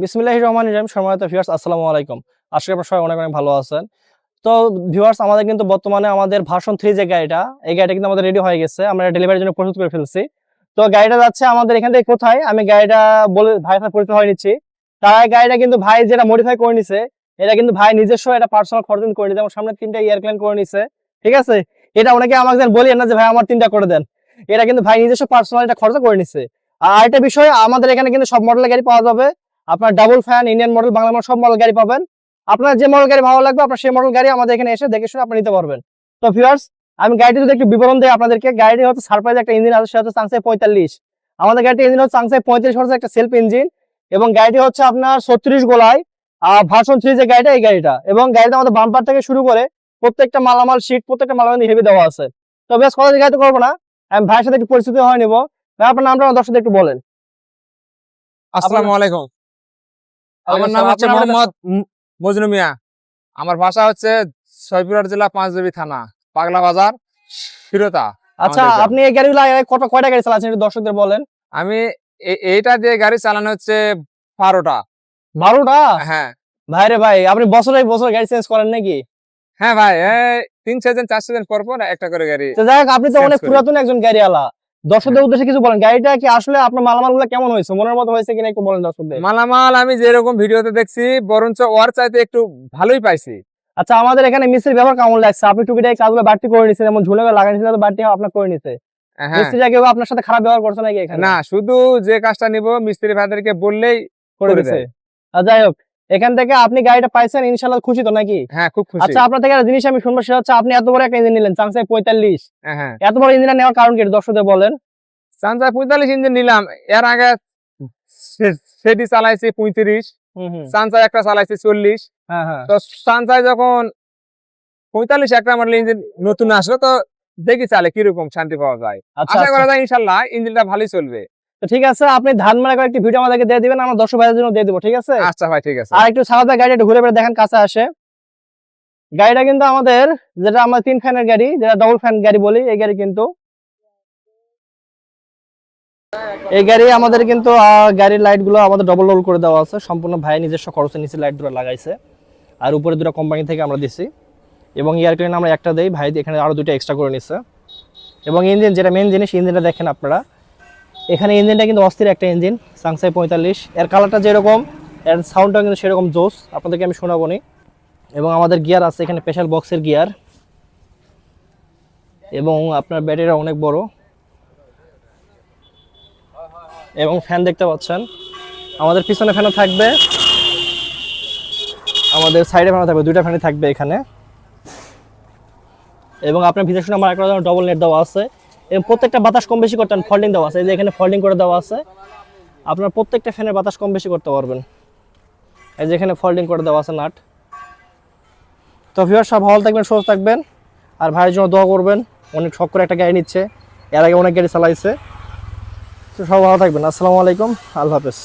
বিসমিল্লাহির রহমানির রহিম। সম্মানিত ভিউয়ার্স, আসসালামু আলাইকুম। আশা করি আপনারা সবাই অনেক অনেক ভালো আছেন। তো ভিউয়ার্স, আমাদের কিন্তু বর্তমানে আমাদের ভার্সন 3 যে গাড়িটা, এই গাড়িটা কিন্তু আমাদের রেডি হয়ে গেছে। আমরা ডেলিভারির জন্য প্রস্তুত করে ফেলছি। তো গাড়িটা যাচ্ছে আমাদের এখান থেকে কোথায়, আমি গাড়িটা বলে ভাইয়ের সাথে পরিচয় হয়ে নিচ্ছি। তার আগে গাড়িটা কিন্তু ভাই যেটা মডিফাই করে নিছে, এটা কিন্তু ভাই নিজস্ব এটা পার্সোনাল খরচ করে নিছে। এবং সামনে 3টা এয়ারপ্লেন করে নিছে, ঠিক আছে। এটা অনেকে আমাকে বলেন না যে ভাই আমার 3টা করে দেন, এটা কিন্তু ভাই নিজস্ব পার্সোনাল এটা খরচ করে নিছে। আর একটা বিষয়, আমাদের এখানে কিন্তু সব মডেলের গাড়ি পাওয়া যাবে। আপনার double fan, Indian model, Bangla model সব মডেল গাড়ি পাবেন। আপনার যে মডেল গাড়ি ভালো লাগবে আপনার সেই মডেল গাড়ি আমাদের এখানে এসে দেখে শুনে আপনি নিতে পারবেন। তো ভিউয়ার্স, আমি গাড়িটি যদি একটু বিবরণ দেই আপনাদেরকে। গাড়িটি হচ্ছে সারপ্রাইজ একটা ইঞ্জিন আছে, সেটা হচ্ছে চাংসাই 45। আমাদের গাড়িটি ইঞ্জিন হচ্ছে চাংসাই 35 হচ্ছে একটা সেলফ ইঞ্জিন। এবং গাড়িটি হচ্ছে আপনার 36 গোলায় ভার্সন 3 যে গাড়িটা, এই গাড়িটা। এবং গাড়িটা আমাদের বাম্পার থেকে শুরু করে প্রত্যেকটা মালামাল শীট, প্রত্যেকটা মালামাল হেভি দেওয়া আছে। তো বেশ কথা গাড়িতে করবো না, আমি ভাইয়ের সাথে একটু পরিচিত হয়ে নিবো। ভাই, আপনার নামটা আমার দর্শকদের একটু বলেন। আসসালামু আলাইকুম। আমার নাম হচ্ছে মোহাম্মদ মজনু মিয়া। আমার ভাষা হচ্ছে সৈয়দপুর জেলা পাঁচবিবি থানা, পাগলা বাজার, শিরোতা। আচ্ছা, আপনি এই গাড়িগুলো কয়টা গাড়ি চালাচ্ছেন একটু দর্শকদের বলেন। আমি এইটা দিয়ে গাড়ি চালানো হচ্ছে 12টা। 12টা? হ্যাঁ ভাই রে ভাই, আপনি বছরে বছর গাড়ি চেঞ্জ করেন নাকি? হ্যাঁ ভাই, 3 সিজন 4 সিজন পর পর একটা করে গাড়ি। তো যাই হোক, আপনি তো change অনেক করি। পুরাতন একজন গাড়িওয়ালা। দর্শকদের উদ্দেশ্যে কিছু বলেন, গাড়িটা কি আসলে আপনার মালামালগুলো কেমন হয়েছে, মনের মতো হয়েছে কিনা একটু বলেন দর্শকদের। মালামাল আমি যেরকম ভিডিওতে দেখছি বরঞ্চ ওর চাইতে একটু ভালোই পাইছি। আচ্ছা, আমাদের এখানে মিস্ত্রির ব্যবহার কেমন লাগছে? আপনি টুকিটাকি কাজগুলো বাড়তি করে নিছেন, যেমন ঝুলে লাগাইছেন, বাড়তি আপনার করে নিছে। হ্যাঁ মিস্ত্রিরা কেউ আপনার সাথে খারাপ ব্যবহার করছে নাকি এখানে? না, শুধু যে কাজটা নিব মিস্ত্রি ভাইদেরকে বললেই করে দিছে। যাই হোক, এখান থেকে আপনি গাড়িটা পাইছেন, ইনশাআল্লাহ খুশি তো নাকি? হ্যাঁ, খুব খুশি। আচ্ছা, আপনার থেকে একটা জিনিস আমি শুনবো, সেটা হচ্ছে আপনি এত বড় একটা ইঞ্জিন নিলেন, চাংসাই 45। হ্যাঁ, এত বড় ইঞ্জিনটা নেওয়ার কারণ কি দর্শকদের বলেন। সানজাই 45 ইঞ্জিন নিলাম। এর আগে সেটি চালাইছি 35, সানজাই একটা চালাইছি 40। হ্যাঁ হ্যাঁ। তো সানজাই যখন 45 একটা মডেল ইঞ্জিন নতুন আসলো, তো দেখি চালে কিরকম শান্তি পাওয়া যায়। আচ্ছা, আশা করা যায় ইনশাল্লাহ ইঞ্জিনটা ভালোই চলবে। তো ঠিক আছে, আপনি ধান মারা কয়েকটি ভিডিও আমাদেরকে দিয়ে দিবেন, আমরা দর্শক ভাইদের জন্য দিয়ে দিব, ঠিক আছে? আচ্ছা ভাই, ঠিক আছে। আর একটু সাদা গাড়ি একটু ঘুরে বেড়ে দেখেন, কাছে আসে। গাড়িটা কিন্তু আমাদের, যেটা আমরা 3 ফ্যানের গাড়ি, যেটা ডবল ফ্যান গাড়ি বলি, এই গাড়ি কিন্তু আমাদের কিন্তু গাড়ির লাইট গুলো আমাদের ডবল রোল করে দেওয়া আছে, সম্পূর্ণ ভাই নিজস্ব খরচে নিচে লাইট দুটো লাগাইছে। আর উপরে দুটো কোম্পানি থেকে আমরা দিছি। এবং এয়ারপ্লেন আমরা একটা দেই, ভাই এখানে আরো 2টা এক্সট্রা করে নিছে। এবং ইঞ্জিন, যেটা মেন জিনিস, ইঞ্জিনটা দেখেন আপনারা। এখানে ইঞ্জিনটা কিন্তু অস্থির একটা ইঞ্জিন, চাংসাই 45। এর কালারটা যেরকম, এর সাউন্ডটাও কিন্তু সেরকম জোস, আপনাদেরকে আমি শোনাবো নি। এবং আমাদের গিয়ার আছে এখানে, স্পেশাল বক্সের গিয়ার। এবং আপনার ব্যাটারিটা অনেক বড়। এবং ফ্যান দেখতে পাচ্ছেন, আমাদের পিছনে ফ্যানও থাকবে, আমাদের সাইডে ফ্যানও থাকবে, 2টা ফ্যানই থাকবে এখানে। এবং আপনার ভিতরে শুনে আমার একটা ডবল নেট দেওয়া আছে। এবং প্রত্যেকটা বাতাস কম বেশি করতে ফোল্ডিং দেওয়া আছে, এই যে এখানে ফোল্ডিং করে দেওয়া আছে। আপনার প্রত্যেকটা ফ্যানের বাতাস কম বেশি করতে পারবেন, এই যে এখানে ফোল্ডিং করে দেওয়া আছে নাট। তো ভিউয়ার, সব ভালো থাকবেন, সুস্থ থাকবেন। আর ভাইয়ের জন্য দোয়া করবেন, অনেক শখ করে একটা গাড়ি নিচ্ছে, এর আগে অনেক গাড়ি চালাইছে। তো সব ভালো থাকবেন। আসসালামু আলাইকুম, আল্লাহ হাফেজ।